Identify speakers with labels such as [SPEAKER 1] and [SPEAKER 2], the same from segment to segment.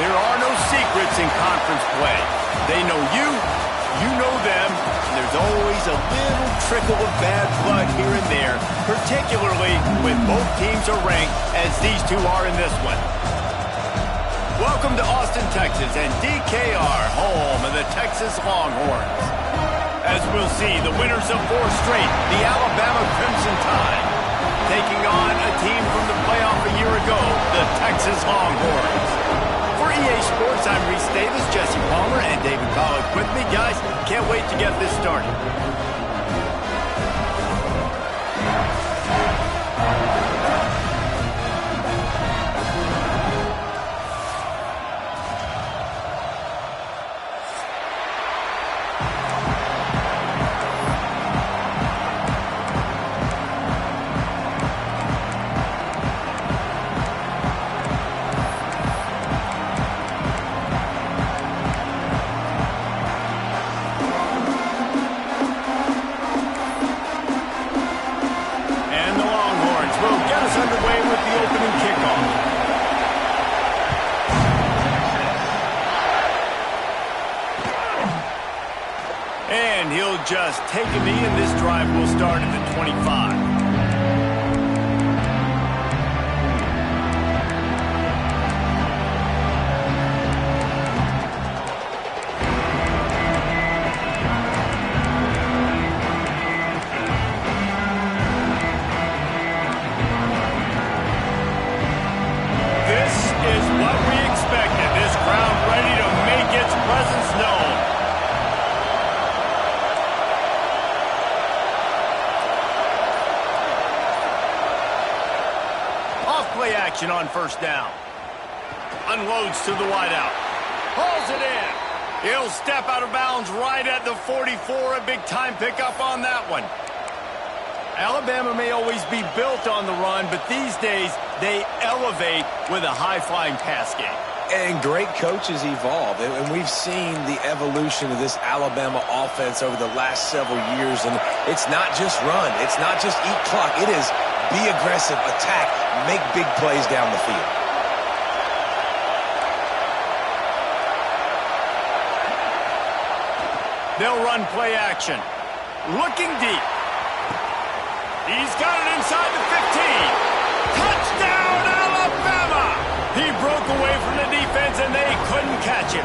[SPEAKER 1] There are no secrets in conference play. They know you, you know them, and there's always a little trickle of bad blood here and there, particularly when both teams are ranked as these two are in this one. Welcome to Austin, Texas, and DKR, home of the Texas Longhorns. As we'll see, the winners of 4 straight, the Alabama Crimson Tide, taking on a team from the playoff a year ago, the Texas Longhorns. For EA Sports, I'm Reese Davis, Jesse Palmer, and David Pollock with me. Guys, can't wait to get this started. And he'll just take a knee, and this drive will start at the 25. This is what we expected. This crowd ready to make its presence known. Play action on first down. Unloads to the wideout. Hauls it in. He'll step out of bounds right at the 44. A big-time pickup on that one. Alabama may always be built on the run, but these days they elevate with a high-flying pass game.
[SPEAKER 2] And great coaches evolve, and we've seen the evolution of this Alabama offense over the last several years, and it's not just run. It's not just eat clock. It is be aggressive, attack, make big plays down the field.
[SPEAKER 1] They'll run play action. Looking deep. He's got it inside the 15. Touchdown, Alabama! He broke away from the defense, and they couldn't catch him.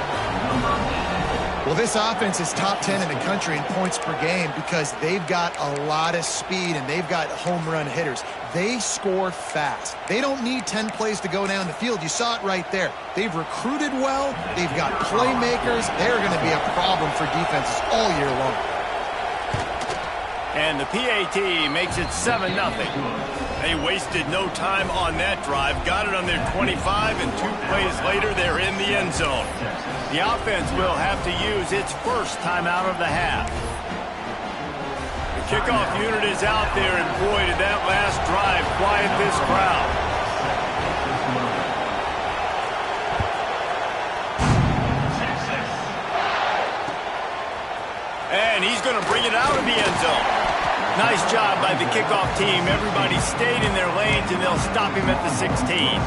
[SPEAKER 3] Well, this offense is top 10 in the country in points per game because they've got a lot of speed and they've got home run hitters. They score fast. They don't need 10 plays to go down the field. You saw it right there. They've recruited well. They've got playmakers. They're going to be a problem for defenses all year long.
[SPEAKER 1] And the PAT makes it 7-0. They wasted no time on that drive. Got it on their 25, and 2 plays later, they're in the end zone. The offense will have to use its first timeout of the half. The kickoff unit is out there, and boy, did that last drive quiet this crowd. And he's going to bring it out of the end zone. Nice job by the kickoff team. Everybody stayed in their lanes, and they'll stop him at the 16.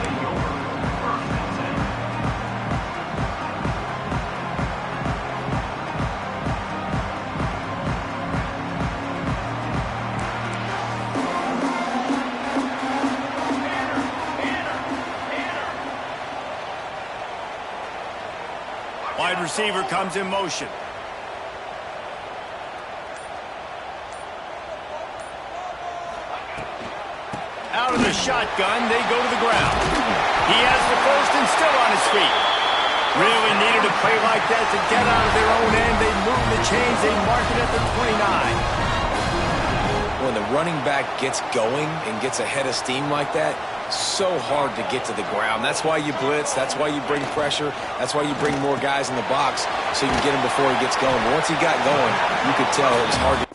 [SPEAKER 1] Wide receiver comes in motion. Out of the shotgun, they go to the ground. He has the first and still on his feet. Really needed a play like that to get out of their own end. They move the chains. They mark it at the 29.
[SPEAKER 2] When the running back gets going and gets ahead of steam like that, so hard to get to the ground. That's why you blitz. That's why you bring pressure. That's why you bring more guys in the box so you can get him before he gets going. But once he got going, you could tell it was hard to...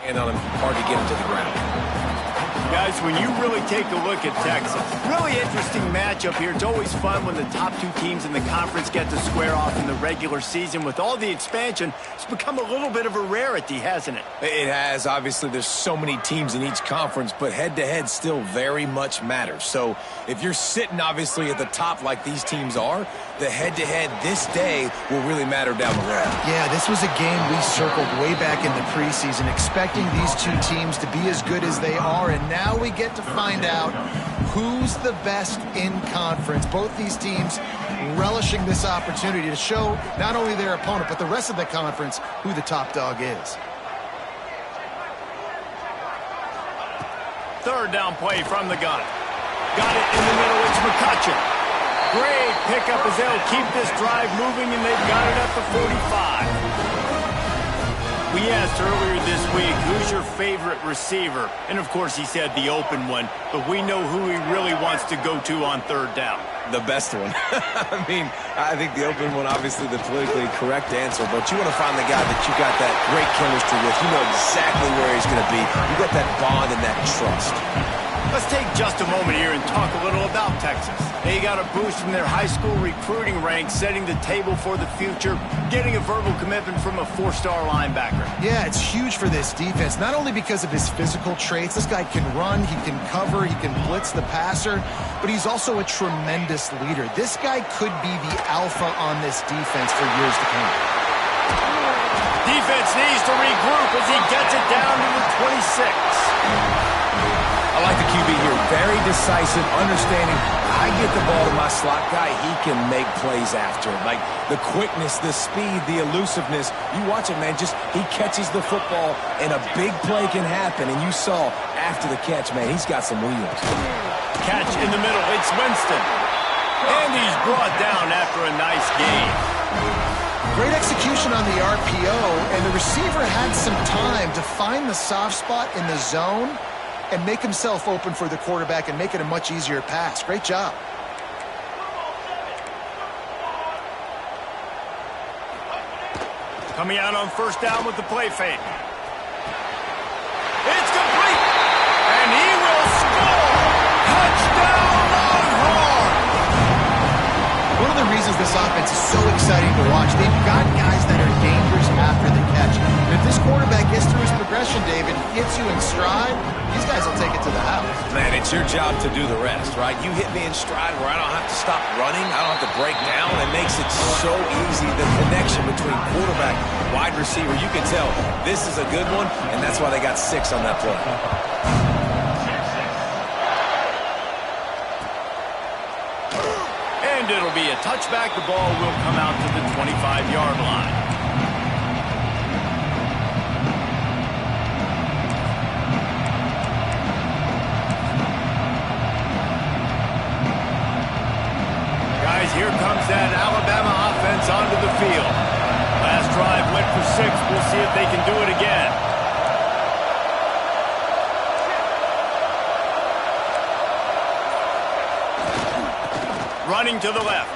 [SPEAKER 2] And on him, hard to get him to the ground.
[SPEAKER 1] Guys, when you really take a look at Texas, really interesting matchup here. It's always fun when the top two teams in the conference get to square off in the regular season. With all the expansion, it's become a little bit of a rarity, hasn't it?
[SPEAKER 2] It has. Obviously, there's so many teams in each conference, but head-to-head still very much matters. So if you're sitting, obviously, at the top like these teams are, the head-to-head this day will really matter down the road.
[SPEAKER 3] Yeah, this was a game we circled way back in the preseason, expecting these two teams to be as good as they are, and now we get to find out who's the best in conference. Both these teams relishing this opportunity to show not only their opponent, but the rest of the conference who the top dog is.
[SPEAKER 1] Third down play from the gun. Got it in the middle. It's McCutcheon. Great pickup as they'll keep this drive moving, and they've got it at the 45. We asked earlier this week, who's your favorite receiver? And, of course, he said the open one, but we know who he really wants to go to on third down.
[SPEAKER 2] The best one. I mean, I think the open one, obviously the politically correct answer, but you want to find the guy that you got that great chemistry with. You know exactly where he's going to be. You got that bond and that trust.
[SPEAKER 1] Let's take just a moment here and talk a little about Texas. They got a boost from their high school recruiting ranks, setting the table for the future, getting a verbal commitment from a four-star linebacker.
[SPEAKER 3] Yeah, it's huge for this defense, not only because of his physical traits. This guy can run, he can cover, he can blitz the passer, but he's also a tremendous leader. This guy could be the alpha on this defense for years to come.
[SPEAKER 1] Defense needs to regroup as he gets it down to the 26.
[SPEAKER 2] I like the QB here. Very decisive, understanding. I get the ball to my slot guy, he can make plays after it. Like the quickness, the speed, the elusiveness. You watch it, man. Just he catches the football, and a big play can happen. And you saw after the catch, man, he's got some wheels.
[SPEAKER 1] Catch in the middle. It's Winston. And he's brought down after a nice gain.
[SPEAKER 3] Great execution on the RPO, and the receiver had some time to find the soft spot in the zone and make himself open for the quarterback and make it a much easier pass. Great job.
[SPEAKER 1] Coming out on first down with the play fake. It's complete, and he will score. Touchdown Longhorn!
[SPEAKER 3] One of the reasons this offense is so exciting to watch, they've got guys that are dangerous after the catch. And if this quarterback gets through his progression, David, hits you in stride, these guys will take it to the house.
[SPEAKER 2] Man, it's your job to do the rest, right? You hit me in stride where I don't have to stop running. I don't have to break down. It makes it so easy, the connection between quarterback, wide receiver. You can tell this is a good one, and that's why they got 6 on that play.
[SPEAKER 1] And it'll be a touchback. The ball will come out to the 25-yard line. Guys, here comes that Alabama offense onto the field. Last drive went for 6. We'll see if they can do it again. Running to the left.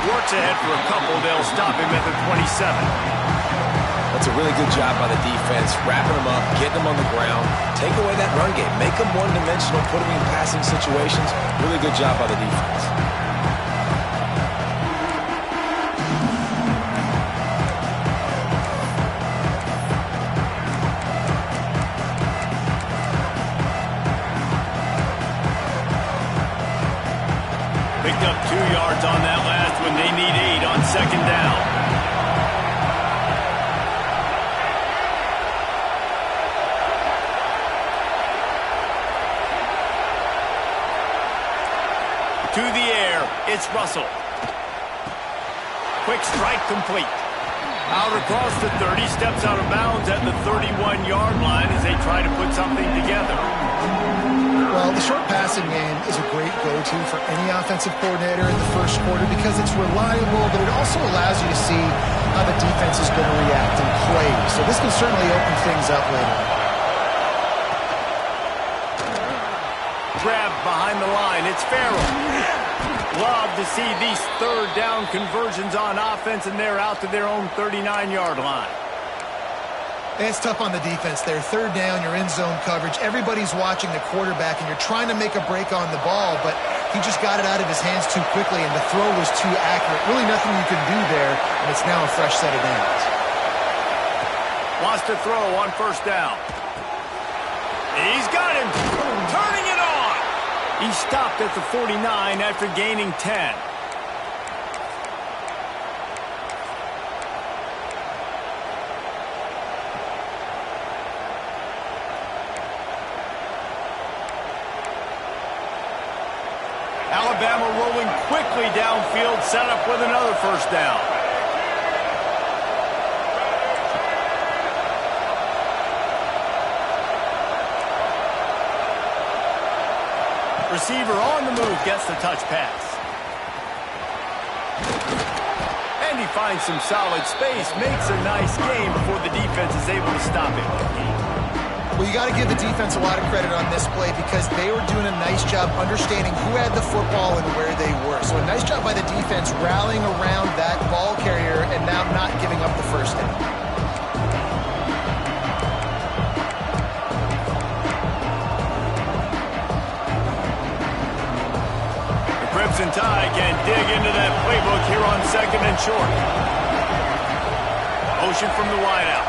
[SPEAKER 1] works ahead for a couple. They'll stop him at the 27.
[SPEAKER 2] That's a really good job by the defense, wrapping them up, getting them on the ground, take away that run game, make them one-dimensional, put them in passing situations. Really good job by the defense.
[SPEAKER 1] Picked up 2 yards on that last one. They need 8 on second down. To the air, it's Russell. Quick strike complete. Out across the 30, steps out of bounds at the 31-yard line as they try to put something together.
[SPEAKER 3] Well, the short passing game is a great go-to for any offensive coordinator in the first quarter because it's reliable, but it also allows you to see how the defense is going to react and play. So this can certainly open things up later.
[SPEAKER 1] Grab behind the line. It's Farrell. Love to see these third down conversions on offense, and they're out to their own 39-yard line.
[SPEAKER 3] It's tough on the defense there. Third down, you're in zone coverage. Everybody's watching the quarterback, and you're trying to make a break on the ball, but he just got it out of his hands too quickly, and the throw was too accurate. Really nothing you can do there, and it's now a fresh set of downs.
[SPEAKER 1] Wants to throw on first down. He's got him. Turning it on. He stopped at the 49 after gaining 10. Alabama rolling quickly downfield, set up with another first down. Receiver on the move, gets the touch pass. And he finds some solid space, makes a nice game before the defense is able to stop him.
[SPEAKER 3] Well, you got to give the defense a lot of credit on this play because they were doing a nice job understanding who had the football and where they were. So a nice job by the defense rallying around that ball carrier and now not giving up the first down.
[SPEAKER 1] Crimson Tide can dig into that playbook here on second and short. Motion from the wideout.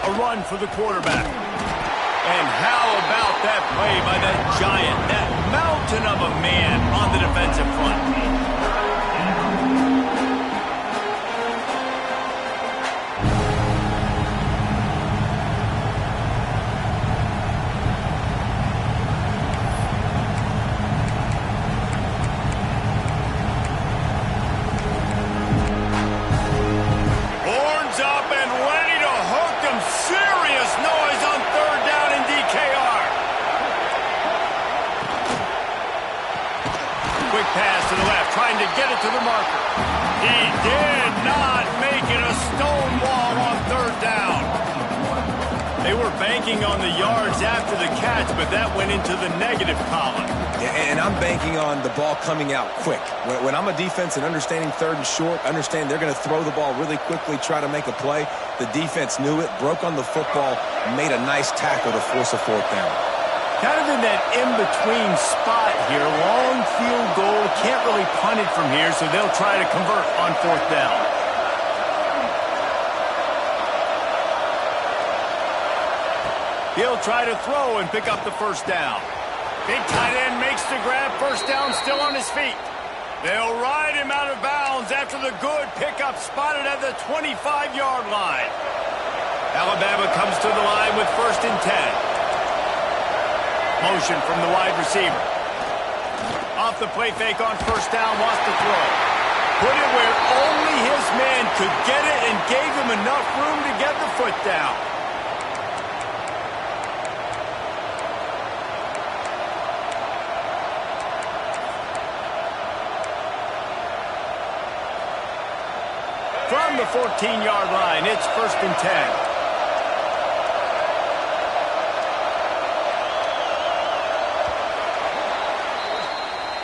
[SPEAKER 1] A run for the quarterback. And how about that play by that giant, that mountain of a man on the defensive front? Pass to the left, trying to get it to the marker. He did not make it a stone wall on third down. They were banking on the yards after the catch, but that went into the negative column.
[SPEAKER 2] Yeah, and I'm banking on the ball coming out quick. When I'm a defense and understanding third and short, understand they're going to throw the ball really quickly, try to make a play. The defense knew it, broke on the football, made a nice tackle to force a fourth down.
[SPEAKER 1] Kind of in that in-between spot here. Long field goal. Can't really punt it from here, so they'll try to convert on fourth down. He'll try to throw and pick up the first down. Big tight end makes the grab. First down, still on his feet. They'll ride him out of bounds after the good pickup spotted at the 25-yard line. Alabama comes to the line with first and 10. Motion from the wide receiver. Off the play fake on first down, wants to throw. Put it where only his man could get it and gave him enough room to get the foot down. From the 14-yard line, it's first and 10.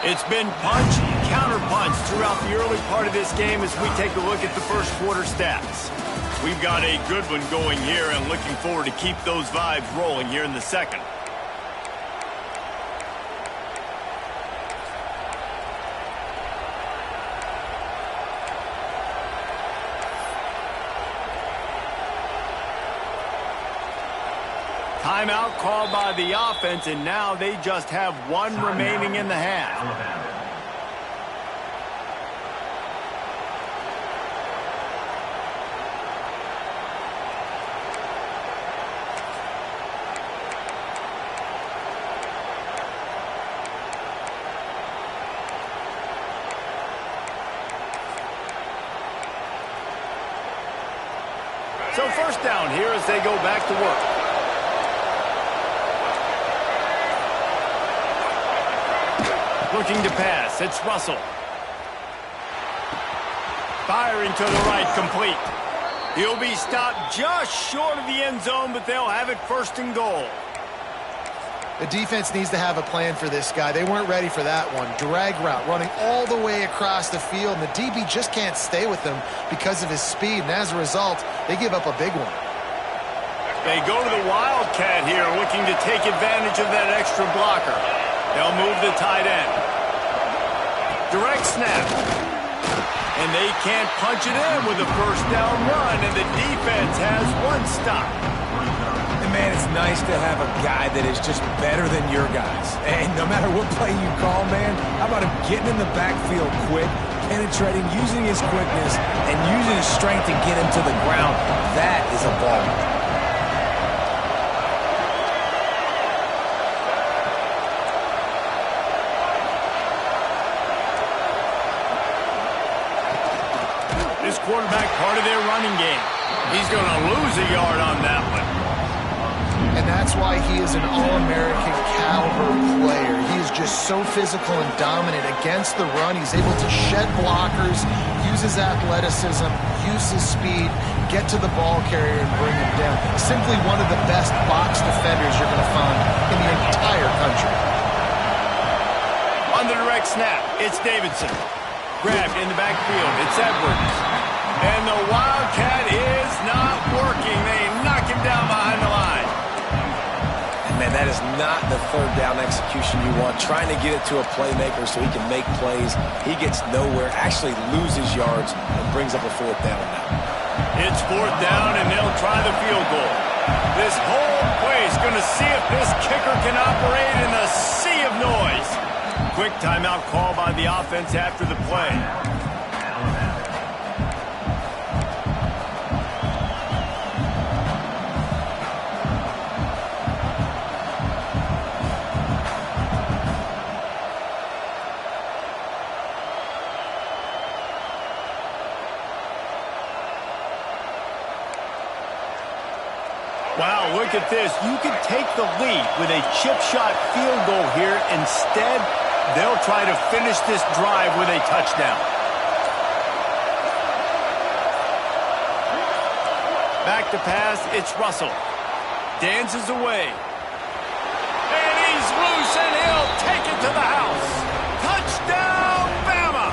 [SPEAKER 1] It's been punch, counterpunch throughout the early part of this game as we take a look at the first quarter stats. We've got a good one going here and looking forward to keep those vibes rolling here in the second. Timeout called by the offense, and now they just have one remaining in the half. So first down here as they go back to work. Looking to pass, it's Russell. Firing to the right, complete. He'll be stopped just short of the end zone, but they'll have it first and goal.
[SPEAKER 3] The defense needs to have a plan for this guy. They weren't ready for that one. Drag route, running all the way across the field, and the DB just can't stay with him because of his speed, and as a result, they give up a big one.
[SPEAKER 1] They go to the Wildcat here, looking to take advantage of that extra blocker. They'll move the tight end. Direct snap. And they can't punch it in with a first down run, and the defense has one stop.
[SPEAKER 2] And man, it's nice to have a guy that is just better than your guys. And no matter what play you call, man, how about him getting in the backfield quick, penetrating, using his quickness, and using his strength to get him to the ground. That is a ball.
[SPEAKER 1] This quarterback part of their running game. He's going to lose a yard on that one.
[SPEAKER 3] And that's why he is an All-American caliber player. He is just so physical and dominant against the run. He's able to shed blockers, use his athleticism, use his speed, get to the ball carrier and bring him down. Simply one of the best box defenders you're going to find in the entire country.
[SPEAKER 1] On the direct snap, it's Davidson. Grabbed in the backfield, it's Edwards. And the Wildcat is not working. They knock him down behind the line.
[SPEAKER 2] Man, that is not the third down execution you want. Trying to get it to a playmaker so he can make plays. He gets nowhere, actually loses yards, and brings up a fourth down now.
[SPEAKER 1] It's fourth down, and they'll try the field goal. This whole place going to see if this kicker can operate in a sea of noise. Quick timeout call by the offense after the play. Wow, look at this. You could take the lead with a chip shot field goal here. Instead, they'll try to finish this drive with a touchdown. Back to pass, it's Russell. Dances away. And he's loose, and he'll take it to the house. Touchdown, Bama!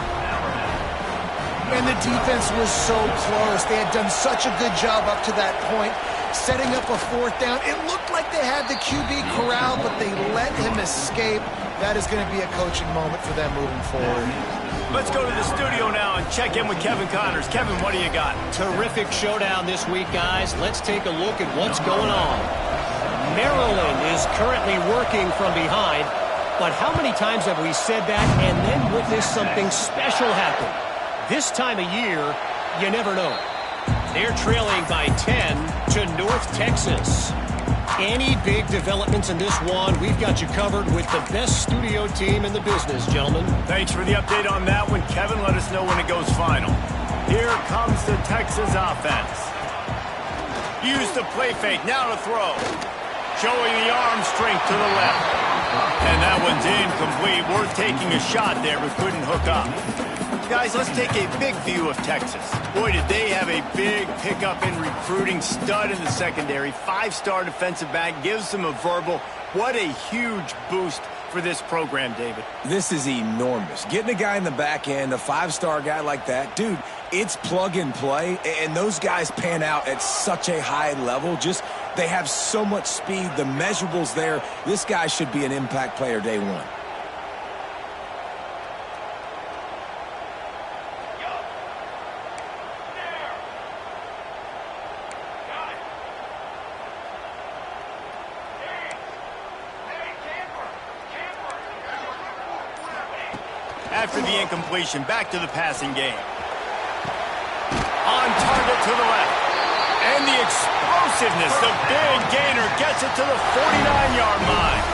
[SPEAKER 3] And the defense was so close. They had done such a good job up to that point, setting up a fourth down. It looked like they had the QB corralled, but they let him escape. That is going to be a coaching moment for them moving forward.
[SPEAKER 1] Let's go to the studio now and check in with Kevin Connors. Kevin, what do you got?
[SPEAKER 4] Terrific showdown this week, guys. Let's take a look at what's going on. Maryland is currently working from behind, but how many times have we said that and then witnessed something special happen? This time of year, you never know. They're trailing by 10 to North Texas. Any big developments in this one, we've got you covered with the best studio team in the business, gentlemen.
[SPEAKER 1] Thanks for the update on that one, Kevin. Let us know when it goes final. Here comes the Texas offense. Use the play fake, now to throw. Showing the arm strength to the left. And that one's incomplete. Worth taking a shot there, but couldn't hook up. Guys, let's take a big view of Texas. Boy, did they have a big pickup in recruiting. Stud in the secondary. 5-star defensive back. Gives them a verbal. What a huge boost for this program, David.
[SPEAKER 2] This is enormous. Getting a guy in the back end, a five-star guy like that, dude, it's plug and play, and those guys pan out at such a high level. Just, they have so much speed. The measurables there. This guy should be an impact player day one.
[SPEAKER 1] After the incompletion, back to the passing game. On target to the left. And the explosiveness, the big gainer gets it to the 49-yard line.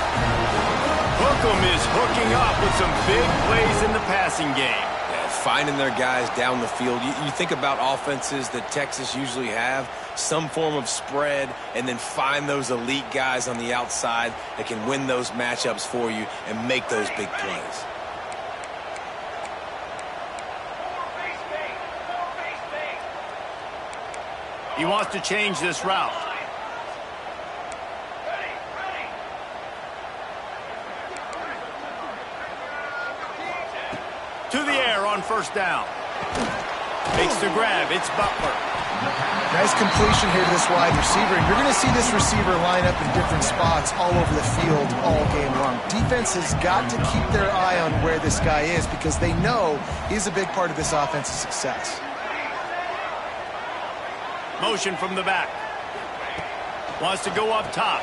[SPEAKER 1] Hookem is hooking up with some big plays in the passing game.
[SPEAKER 2] Yeah, finding their guys down the field. You think about offenses that Texas usually have, some form of spread, and then find those elite guys on the outside that can win those matchups for you and make those big plays.
[SPEAKER 1] He wants to change this route. To the air on first down. Makes the grab. It's Butler.
[SPEAKER 3] Nice completion here to this wide receiver. And you're going to see this receiver line up in different spots all over the field all game long. Defense has got to keep their eye on where this guy is because they know he's a big part of this offense's success.
[SPEAKER 1] Motion from the back. Wants to go up top.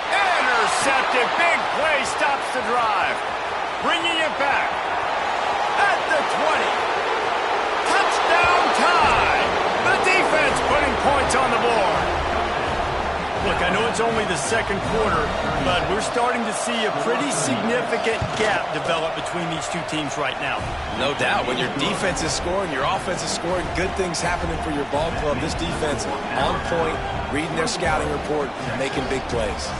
[SPEAKER 1] Intercepted. Big play stops the drive. Bringing it back. At the 20. Touchdown tie. The defense putting points on the board. Look, I know it's only the second quarter, but we're starting to see a pretty significant gap develop between these two teams right now.
[SPEAKER 2] No doubt. When your defense is scoring, your offense is scoring, good things happening for your ball club. This defense on point, reading their scouting report, making big plays.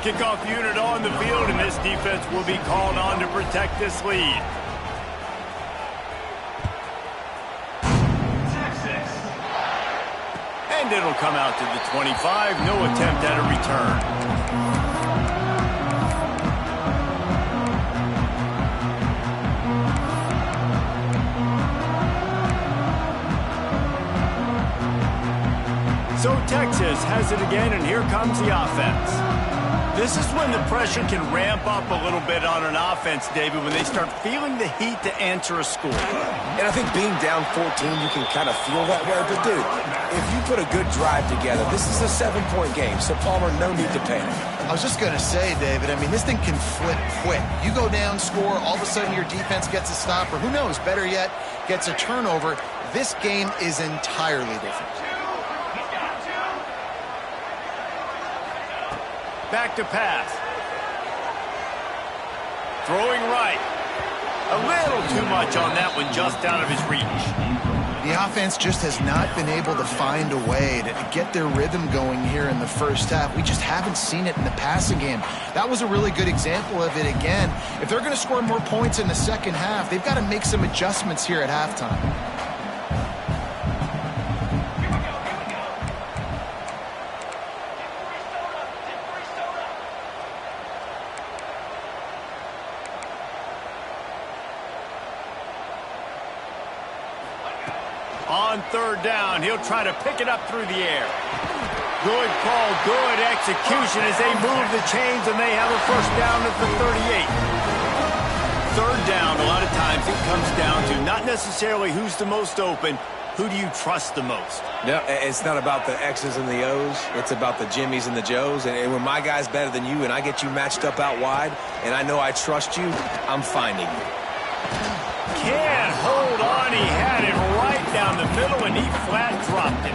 [SPEAKER 1] Kickoff unit on the field, and this defense will be called on to protect this lead. And it'll come out to the 25. No attempt at a return. So Texas has it again, and here comes the offense. This is when the pressure can ramp up a little bit on an offense, David, when they start feeling the heat to answer a score.
[SPEAKER 2] And I think being down 14, you can kind of feel that way. But, dude, if you put a good drive together, this is a 7-point game. So, Palmer, no need to panic.
[SPEAKER 3] I was just going to say, David, I mean, this thing can flip quick. You go down, score, all of a sudden your defense gets a stop, or who knows, better yet, gets a turnover. This game is entirely different.
[SPEAKER 1] Back to pass. Throwing right. A little too much on that one, just out of his reach.
[SPEAKER 3] The offense just has not been able to find a way to get their rhythm going here in the first half. We just haven't seen it in the passing game. That was a really good example of it again. If they're going to score more points in the second half, they've got to make some adjustments here at halftime.
[SPEAKER 1] On third down, he'll try to pick it up through the air. Good call, good execution as they move the chains, and they have a first down at the 38. Third down, a lot of times it comes down to not necessarily who's the most open, who do you trust the most?
[SPEAKER 2] No, it's not about the X's and the O's. It's about the Jimmies and the Joes. And when my guy's better than you and I get you matched up out wide, and I know I trust you, I'm finding you.
[SPEAKER 1] Can't hold on. He had it right down the middle, and he flat dropped it.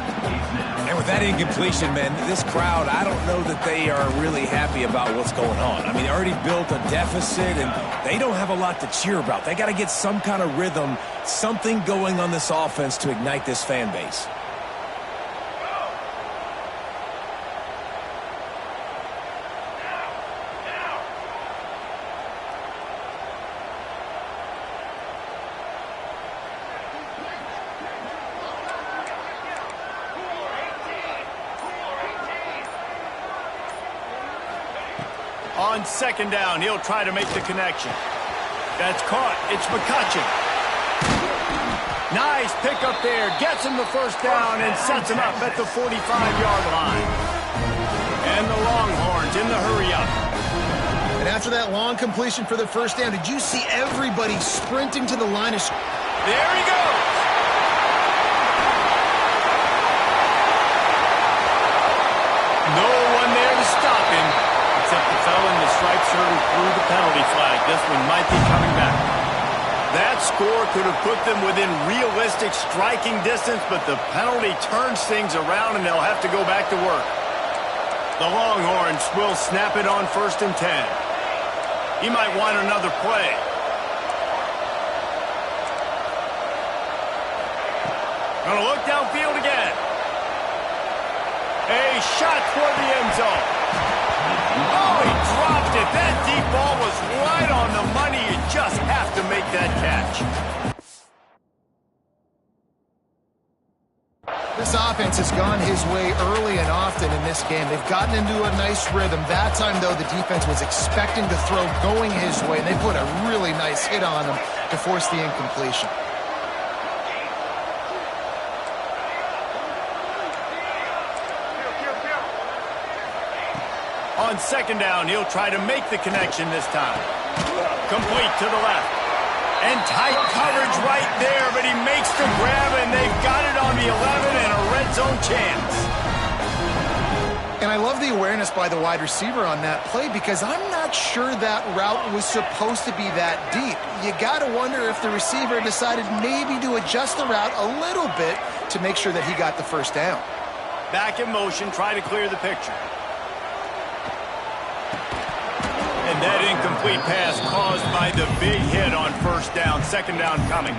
[SPEAKER 2] And with that incompletion, man, this crowd, I don't know that they are really happy about what's going on. I mean, they already built a deficit, and they don't have a lot to cheer about. They got to get some kind of rhythm, something going on this offense to ignite this fan base.
[SPEAKER 1] On second down, he'll try to make the connection. That's caught. It's McCutcheon. Nice pick up there. Gets him the first down and sets him up at the 45-yard line. And the Longhorns in the hurry-up.
[SPEAKER 3] And after that long completion for the first down, did you see everybody sprinting to the line of...
[SPEAKER 1] There he goes. No one there to stop him, except the fellow in the striped shirt who threw the penalty flag. This one might be coming back. That score could have put them within realistic striking distance, but the penalty turns things around and they'll have to go back to work. The Longhorns will snap it on 1st and 10. He might want another play. Gonna look downfield again. A shot toward the end zone. Oh, he dropped it. That deep ball was right on the money. You just have to make that catch.
[SPEAKER 3] This offense has gone his way early and often in this game. They've gotten into a nice rhythm. That time, though, the defense was expecting to throw going his way, and they put a really nice hit on him to force the incompletion.
[SPEAKER 1] On second down, he'll try to make the connection this time. Complete to the left. And tight coverage right there, but he makes the grab, and they've got it on the 11 and a red zone chance.
[SPEAKER 3] And I love the awareness by the wide receiver on that play because I'm not sure that route was supposed to be that deep. You got to wonder if the receiver decided maybe to adjust the route a little bit to make sure that he got the first down.
[SPEAKER 1] Back in motion, try to clear the picture. And that incomplete pass caused by the big hit on first down. Second down coming.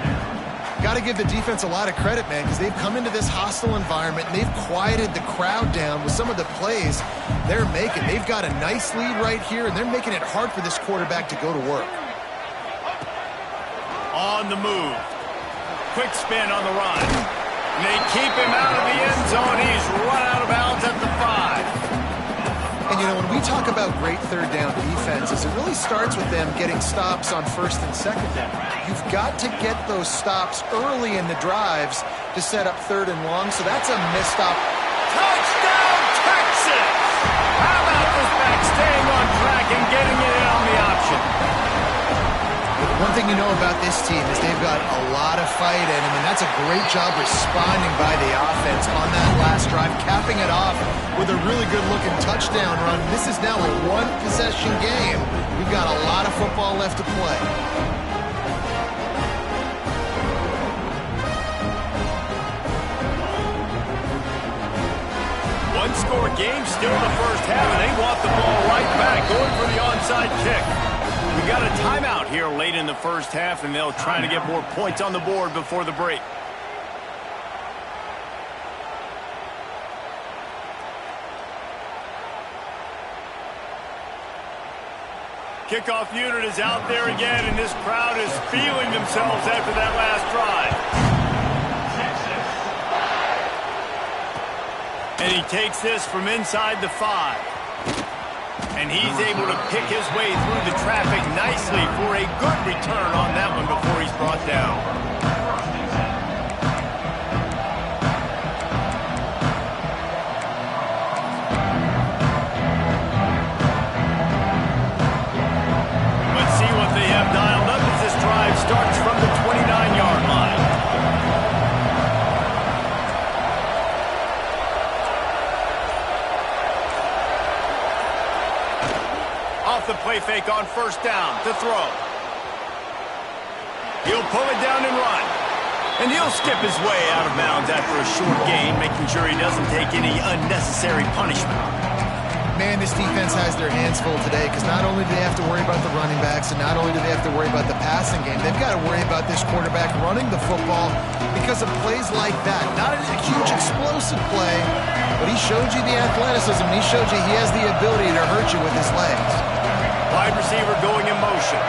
[SPEAKER 3] Got to give the defense a lot of credit, man, because they've come into this hostile environment and they've quieted the crowd down with some of the plays they're making. They've got a nice lead right here, and they're making it hard for this quarterback to go to work.
[SPEAKER 1] On the move. Quick spin on the run. And they keep him out of the end zone. He's run out of bounds at the 5.
[SPEAKER 3] And, you know, when we talk about great third down defenses, it really starts with them getting stops on first and second down. You've got to get those stops early in the drives to set up third and long, so that's a missed stop.
[SPEAKER 1] Touchdown, Texas! How about this back staying on track and getting it in on the option?
[SPEAKER 3] One thing you know about this team is they've got a lot of fight in them, and that's a great job responding by the offense on that last drive, capping it off with a really good-looking touchdown run. This is now a one-possession game. We've got a lot of football left to play.
[SPEAKER 1] One-score game still in the first half, and they want the ball right back, going for the onside kick. We got a timeout here late in the first half, and they'll try to get more points on the board before the break. Kickoff unit is out there again, and this crowd is feeling themselves after that last drive. And he takes this from inside the 5. And he's able to pick his way through the traffic nicely for a good return on that one before he's brought down. Let's see what they have dialed up as this drive starts from the 29-yard line. The play fake on first down to throw. He'll pull it down and run. And he'll skip his way out of bounds after a short gain, making sure he doesn't take any unnecessary punishment.
[SPEAKER 3] Man, this defense has their hands full today because not only do they have to worry about the running backs and not only do they have to worry about the passing game, they've got to worry about this quarterback running the football because of plays like that. Not a huge explosive play, but he showed you the athleticism. He showed you he has the ability to hurt you with his legs.
[SPEAKER 1] Wide receiver going in motion.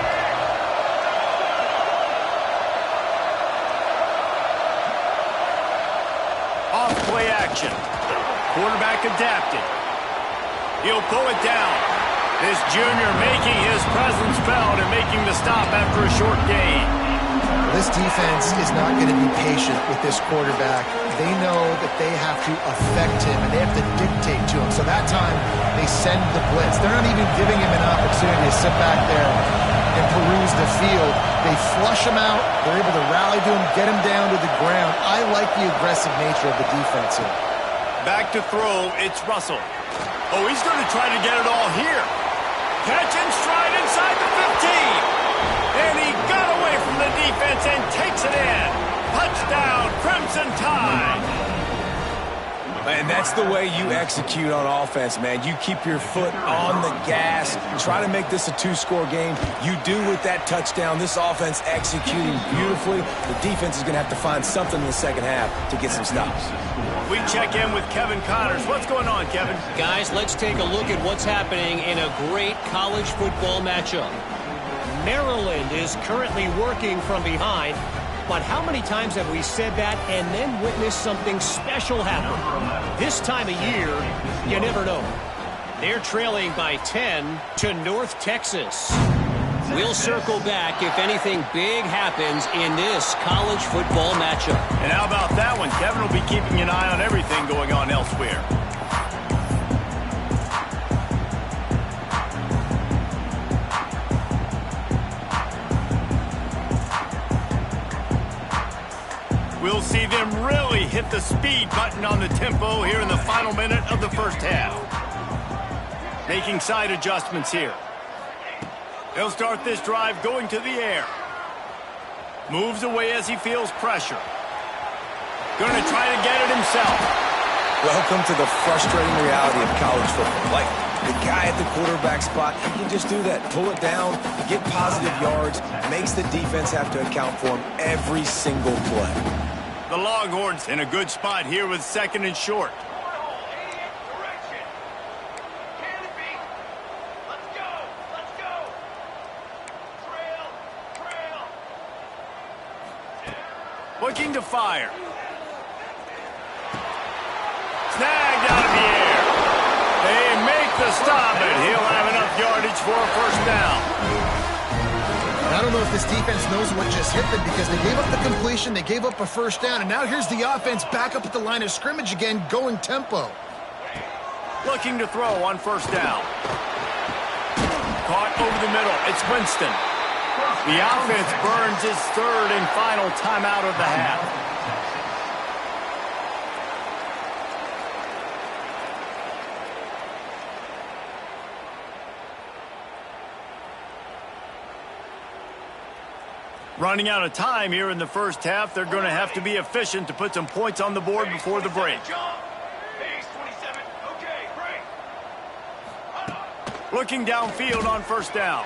[SPEAKER 1] Off play action. Quarterback adapted. He'll pull it down. This junior making his presence felt and making the stop after a short gain.
[SPEAKER 3] This defense is not going to be patient with this quarterback. They know that they have to affect him, and they have to dictate to him. So that time, they send the blitz. They're not even giving him an opportunity to sit back there and peruse the field. They flush him out. They're able to rally to him, get him down to the ground. I like the aggressive nature of the defense here.
[SPEAKER 1] Back to throw, it's Russell. Oh, he's going to try to get it all here. Catch and stride inside the 15. And he got away from the defense and takes it in. Touchdown, Crimson Tide.
[SPEAKER 2] And that's the way you execute on offense, man. You keep your foot on the gas, try to make this a two-score game. You do with that touchdown. This offense executing beautifully. The defense is going to have to find something in the second half to get some stops.
[SPEAKER 1] We check in with Kevin Connors. What's going on, Kevin?
[SPEAKER 4] Guys, let's take a look at what's happening in a great college football matchup. Maryland is currently working from behind, but how many times have we said that and then witnessed something special happen? This time of year, you never know. They're trailing by 10 to North Texas. We'll circle back if anything big happens in this college football matchup.
[SPEAKER 1] And how about that one? Kevin will be keeping an eye on everything going on elsewhere. We'll see them really hit the speed button on the tempo here in the final minute of the first half. Making side adjustments here. He'll start this drive going to the air. Moves away as he feels pressure. Going to try to get it himself.
[SPEAKER 2] Welcome to the frustrating reality of college football. Like, the guy at the quarterback spot, he can just do that. Pull it down, get positive yards, makes the defense have to account for him every single play.
[SPEAKER 1] The Longhorns in a good spot here with second and short. Looking to fire. Snagged out of the air. They make the stop, and he'll have enough yardage for a first down.
[SPEAKER 3] I don't know if this defense knows what just hit them because they gave up the completion, they gave up a first down, and now here's the offense back up at the line of scrimmage again, going tempo.
[SPEAKER 1] Looking to throw on first down. Caught over the middle. It's Winston. The offense burns its third and final timeout of the half. Running out of time here in the first half. They're going to have to be efficient to put some points on the board before the break. Looking downfield on first down.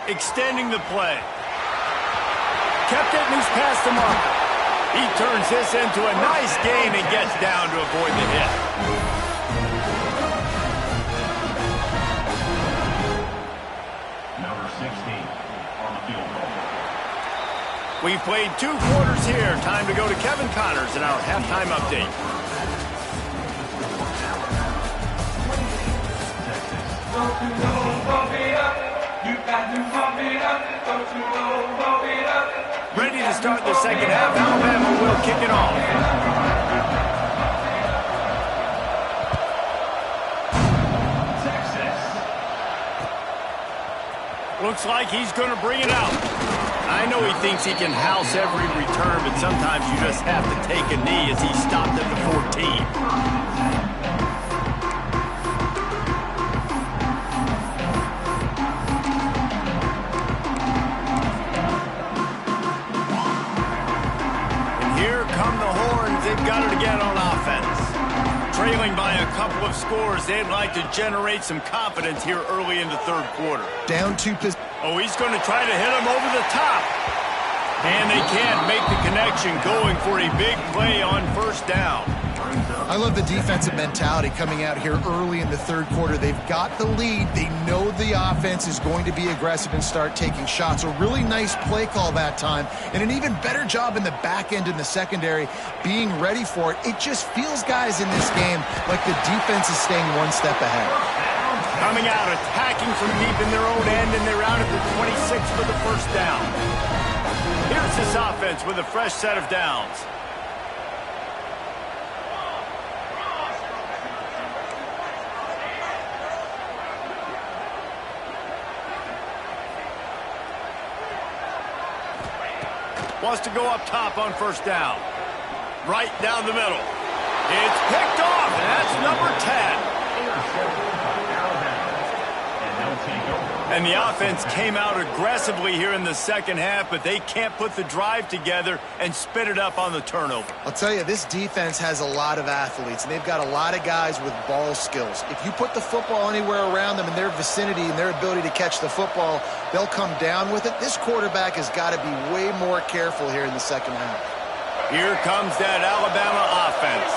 [SPEAKER 1] Extending the play. Kept it and he's past the marker. He turns this into a nice gain and gets down to avoid the hit.
[SPEAKER 5] Number 16 on the field goal.
[SPEAKER 1] We've played 2 quarters here. Time to go to Kevin Connors in our halftime update. Ready to start the second half. Alabama will kick it off. Looks like he's going to bring it out. I know he thinks he can house every return, but sometimes you just have to take a knee as he stopped at the 14. They've got it again on offense. Trailing by a couple of scores, they'd like to generate some confidence here early in the third quarter.
[SPEAKER 3] Down 2 positions.
[SPEAKER 1] Oh, he's going to try to hit him over the top. And they can't make the connection, going for a big play on first down.
[SPEAKER 3] I love the defensive mentality coming out here early in the third quarter. They've got the lead. They know the offense is going to be aggressive and start taking shots. A really nice play call that time, and an even better job in the back end in the secondary being ready for it. It just feels, guys, in this game like the defense is staying one step ahead.
[SPEAKER 1] Coming out, attacking from deep in their own end, and they're out at the 26 for the first down. Here's this offense with a fresh set of downs. Wants to go up top on first down. Right down the middle. It's picked off, and that's number 10. And the offense came out aggressively here in the second half, but they can't put the drive together and spit it up on the turnover.
[SPEAKER 3] I'll tell you, this defense has a lot of athletes, and they've got a lot of guys with ball skills. If you put the football anywhere around them in their vicinity and their ability to catch the football, they'll come down with it. This quarterback has got to be way more careful here in the second half.
[SPEAKER 1] Here comes that Alabama offense.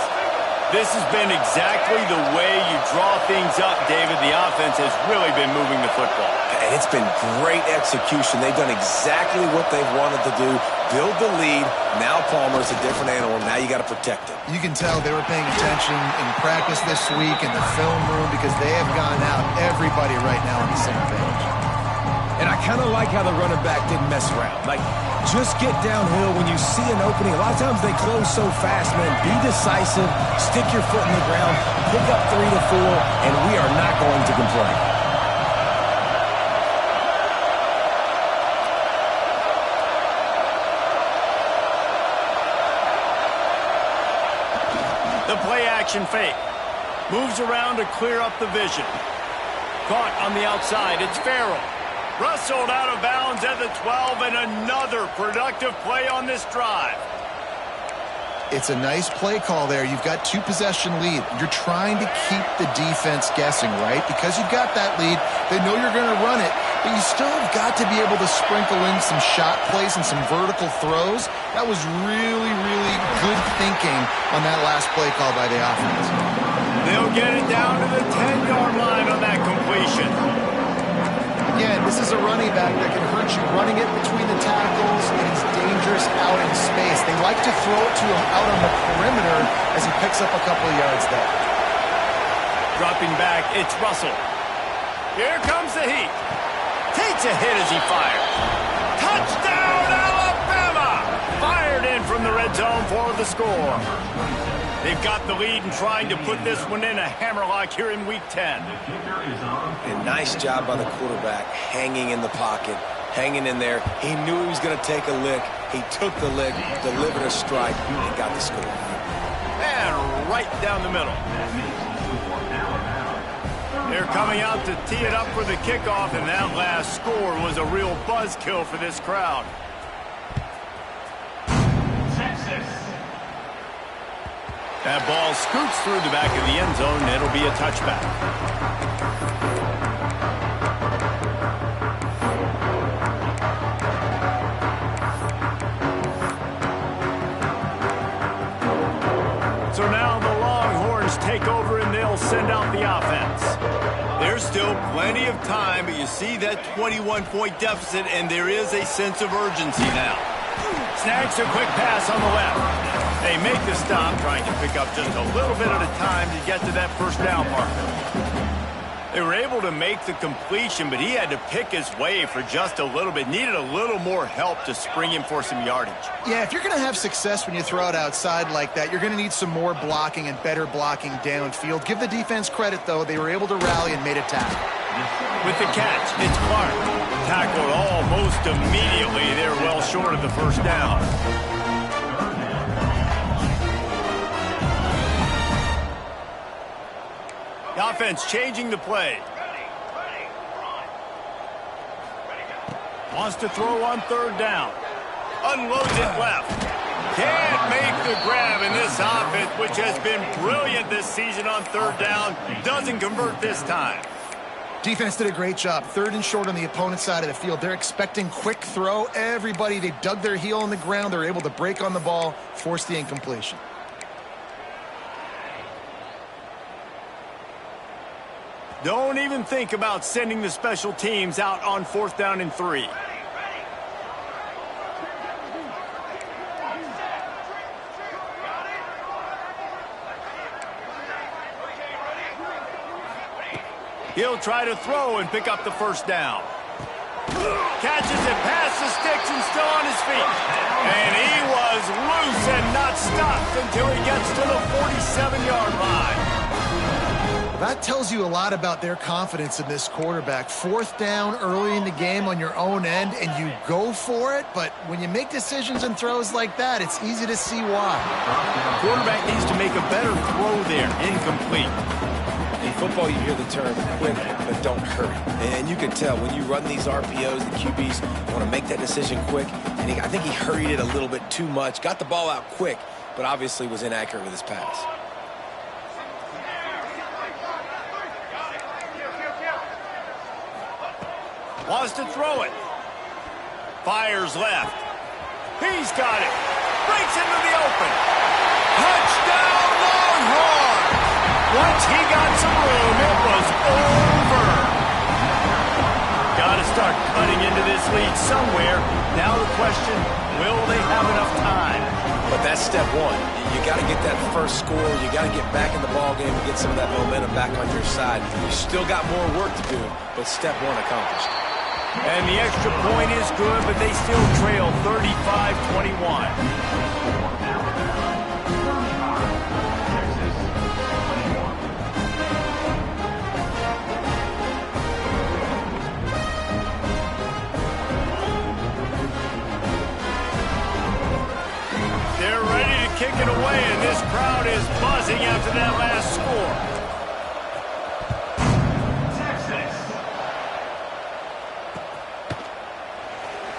[SPEAKER 1] This has been exactly the way you draw things up, David. The offense has really been moving the football.
[SPEAKER 2] And it's been great execution. They've done exactly what they've wanted to do. Build the lead. Now Palmer's a different animal. Now you got to protect it.
[SPEAKER 3] You can tell they were paying attention in practice this week in the film room because they have gone out, everybody right now on the same page.
[SPEAKER 2] And I kind of like how the running back didn't mess around. Like, just get downhill when you see an opening. A lot of times they close so fast, man. Be decisive, stick your foot in the ground, pick up 3 to 4, and we are not going to complain.
[SPEAKER 1] The play action fake. Moves around to clear up the vision. Caught on the outside. It's Farrell. Rustled out of bounds at the 12, and another productive play on this drive.
[SPEAKER 3] It's a nice play call there. You've got 2-possession lead. You're trying to keep the defense guessing, right? Because you've got that lead, they know you're going to run it, but you still have got to be able to sprinkle in some shot plays and some vertical throws. That was really, really good thinking on that last play call by the offense.
[SPEAKER 1] They'll get it down to the 10-yard line on that completion.
[SPEAKER 3] Again, this is a running back that can hurt you running it between the tackles, and it's dangerous out in space. They like to throw it to him out on the perimeter as he picks up a couple of yards there.
[SPEAKER 1] Dropping back, it's Russell. Here comes the heat. Takes a hit as he fires. Touchdown, Alabama! Fired in from the red zone for the score. They've got the lead and trying to put this one in a hammerlock here in Week 10.
[SPEAKER 2] And nice job by the quarterback, hanging in the pocket, hanging in there. He knew he was going to take a lick. He took the lick, delivered a strike, and got the score.
[SPEAKER 1] And right down the middle. They're coming out to tee it up for the kickoff, and that last score was a real buzzkill for this crowd. That ball scoots through the back of the end zone, and it'll be a touchback. So now the Longhorns take over, and they'll send out the offense. There's still plenty of time, but you see that 21-point deficit, and there is a sense of urgency now. Snags a quick pass on the left. They make the stop, trying to pick up just a little bit at a time to get to that first down marker. They were able to make the completion, but he had to pick his way for just a little bit. Needed a little more help to spring him for some yardage.
[SPEAKER 3] Yeah, if you're going to have success when you throw it outside like that, you're going to need some more blocking and better blocking downfield. Give the defense credit, though. They were able to rally and made a tackle.
[SPEAKER 1] With the catch, it's Clark. Tackled almost immediately. They're well short of the first down. The offense changing the play. Wants to throw on third down. Unloads it left. Can't make the grab in this offense, which has been brilliant this season on third down. Doesn't convert this time.
[SPEAKER 3] Defense did a great job. 3rd and short on the opponent's side of the field. They're expecting quick throw. Everybody, they dug their heel in the ground. They're able to break on the ball, force the incompletion.
[SPEAKER 1] Don't even think about sending the special teams out on 4th down and 3. He'll try to throw and pick up the first down. Catches it past the sticks and still on his feet. And he was loose and not stopped until he gets to the 47-yard line.
[SPEAKER 3] That tells you a lot about their confidence in this quarterback. Fourth down early in the game on your own end, and you go for it. But when you make decisions and throws like that, it's easy to see why.
[SPEAKER 1] Quarterback needs to make a better throw there. Incomplete.
[SPEAKER 2] In football, you hear the term quick, but don't hurry. And you can tell when you run these RPOs, the QBs want to make that decision quick. And I think he hurried it a little bit too much. Got the ball out quick, but obviously was inaccurate with his pass.
[SPEAKER 1] Wants to throw it. Fires left. He's got it. Breaks into the open. Touchdown, Longhorn! Once he got some room, it was over. Got to start cutting into this lead somewhere. Now the question, will they have enough time?
[SPEAKER 2] But that's step one. You got to get that first score. You got to get back in the ball game and get some of that momentum back on your side. You still got more work to do, but step one accomplished.
[SPEAKER 1] And the extra point is good, but they still trail 35-21. They're ready to kick it away, and this crowd is buzzing after that last score.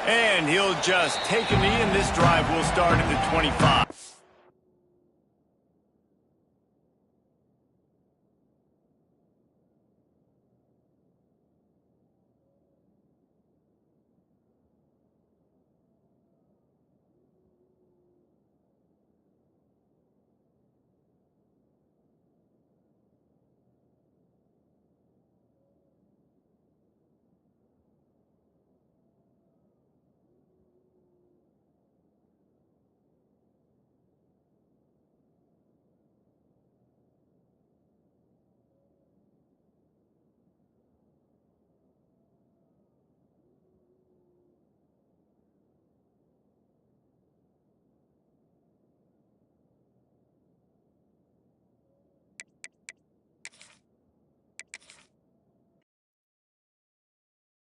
[SPEAKER 1] And he'll just take a knee, and this drive will start at the 25.